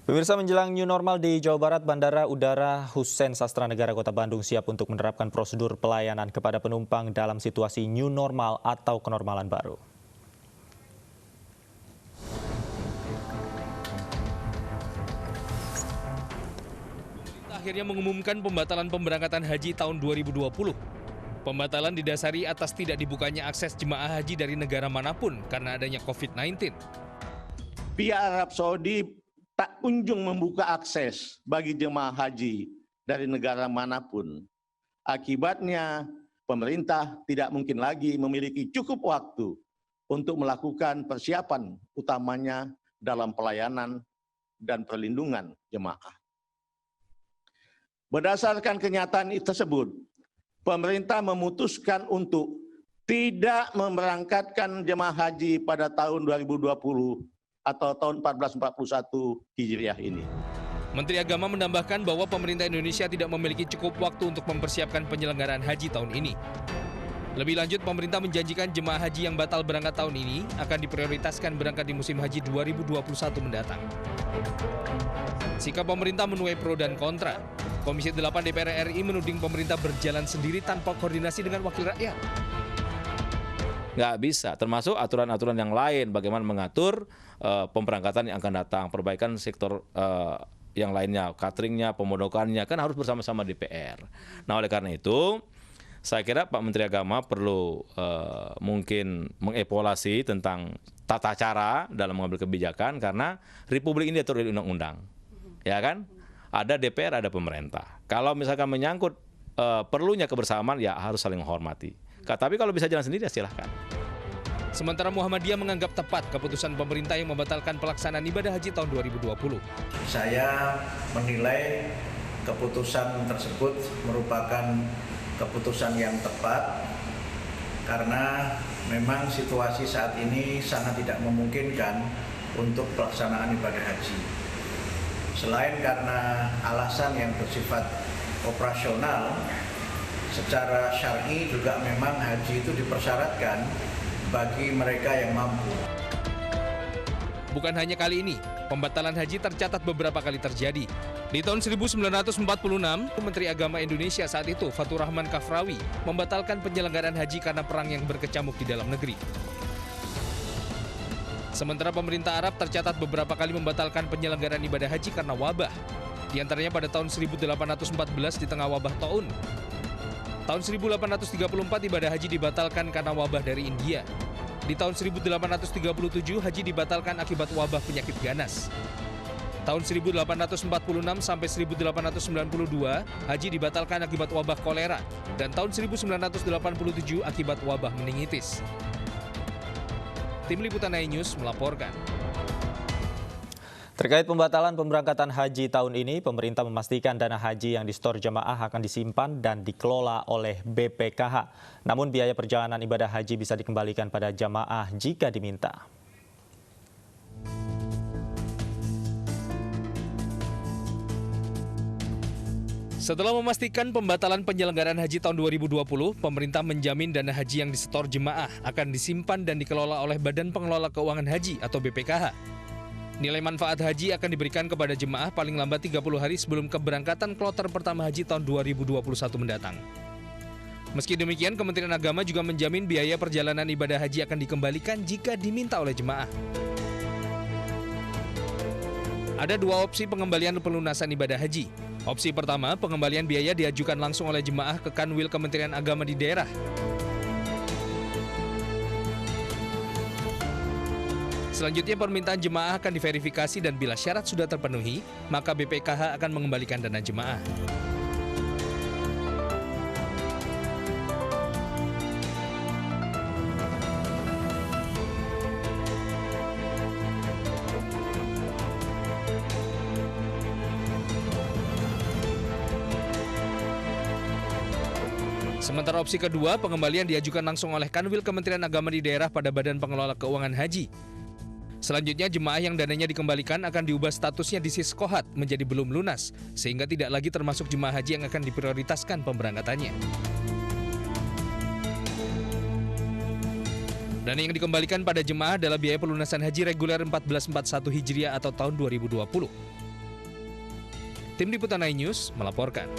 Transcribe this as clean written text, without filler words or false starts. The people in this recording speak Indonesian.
Pemirsa, menjelang new normal di Jawa Barat, Bandara Udara Hussein Sastranegara Kota Bandung siap untuk menerapkan prosedur pelayanan kepada penumpang dalam situasi new normal atau kenormalan baru. Akhirnya mengumumkan pembatalan pemberangkatan haji tahun 2020. Pembatalan didasari atas tidak dibukanya akses jemaah haji dari negara manapun karena adanya COVID-19. Pihak Arab Saudi tak kunjung membuka akses bagi jemaah haji dari negara manapun. Akibatnya, pemerintah tidak mungkin lagi memiliki cukup waktu untuk melakukan persiapan utamanya dalam pelayanan dan perlindungan jemaah. Berdasarkan kenyataan tersebut, pemerintah memutuskan untuk tidak memberangkatkan jemaah haji pada tahun 2020 atau tahun 1441 Hijriah ini. Menteri Agama menambahkan bahwa pemerintah Indonesia tidak memiliki cukup waktu untuk mempersiapkan penyelenggaraan haji tahun ini. Lebih lanjut, pemerintah menjanjikan jemaah haji yang batal berangkat tahun ini akan diprioritaskan berangkat di musim haji 2021 mendatang. Sikap pemerintah menuai pro dan kontra. Komisi 8 DPR RI menuding pemerintah berjalan sendiri tanpa koordinasi dengan wakil rakyat. Nggak bisa, termasuk aturan-aturan yang lain, bagaimana mengatur pemberangkatan yang akan datang, perbaikan sektor yang lainnya, cateringnya, pemondokannya, kan harus bersama-sama DPR. Nah, oleh karena itu, saya kira Pak Menteri Agama perlu mungkin mengevaluasi tentang tata cara dalam mengambil kebijakan, karena Republik ini diatur oleh undang-undang, ya kan? Ada DPR, ada pemerintah. Kalau misalkan menyangkut perlunya kebersamaan, ya harus saling menghormati. Tapi kalau bisa jalan sendiri, ya silahkan. Sementara Muhammadiyah menganggap tepat keputusan pemerintah yang membatalkan pelaksanaan ibadah haji tahun 2020. Saya menilai keputusan tersebut merupakan keputusan yang tepat karena memang situasi saat ini sangat tidak memungkinkan untuk pelaksanaan ibadah haji. Selain karena alasan yang bersifat operasional, secara syar'i juga memang haji itu dipersyaratkan bagi mereka yang mampu. Bukan hanya kali ini, pembatalan haji tercatat beberapa kali terjadi. Di tahun 1946, Menteri Agama Indonesia saat itu, Fatur Rahman Kafrawi, membatalkan penyelenggaraan haji karena perang yang berkecamuk di dalam negeri. Sementara pemerintah Arab tercatat beberapa kali membatalkan penyelenggaraan ibadah haji karena wabah. Di antaranya pada tahun 1814 di tengah wabah taun. Tahun 1834 ibadah haji dibatalkan karena wabah dari India. Di tahun 1837 haji dibatalkan akibat wabah penyakit ganas. Tahun 1846 sampai 1892 haji dibatalkan akibat wabah kolera, dan tahun 1987 akibat wabah meningitis. Tim Liputan iNews melaporkan. Terkait pembatalan pemberangkatan haji tahun ini, pemerintah memastikan dana haji yang disetor jemaah akan disimpan dan dikelola oleh BPKH. Namun biaya perjalanan ibadah haji bisa dikembalikan pada jemaah jika diminta. Setelah memastikan pembatalan penyelenggaraan haji tahun 2020, pemerintah menjamin dana haji yang disetor jemaah akan disimpan dan dikelola oleh Badan Pengelola Keuangan Haji atau BPKH. Nilai manfaat haji akan diberikan kepada jemaah paling lambat 30 hari sebelum keberangkatan kloter pertama haji tahun 2021 mendatang. Meski demikian, Kementerian Agama juga menjamin biaya perjalanan ibadah haji akan dikembalikan jika diminta oleh jemaah. Ada dua opsi pengembalian pelunasan ibadah haji. Opsi pertama, pengembalian biaya diajukan langsung oleh jemaah ke Kanwil Kementerian Agama di daerah. Selanjutnya, permintaan jemaah akan diverifikasi dan bila syarat sudah terpenuhi, maka BPKH akan mengembalikan dana jemaah. Sementara opsi kedua, pengembalian diajukan langsung oleh Kanwil Kementerian Agama di daerah pada Badan Pengelola Keuangan Haji. Selanjutnya, jemaah yang dananya dikembalikan akan diubah statusnya di Siskohat menjadi belum lunas, sehingga tidak lagi termasuk jemaah haji yang akan diprioritaskan pemberangkatannya. Dana yang dikembalikan pada jemaah adalah biaya pelunasan haji reguler 1441 Hijriah atau tahun 2020. Tim Liputan iNews melaporkan.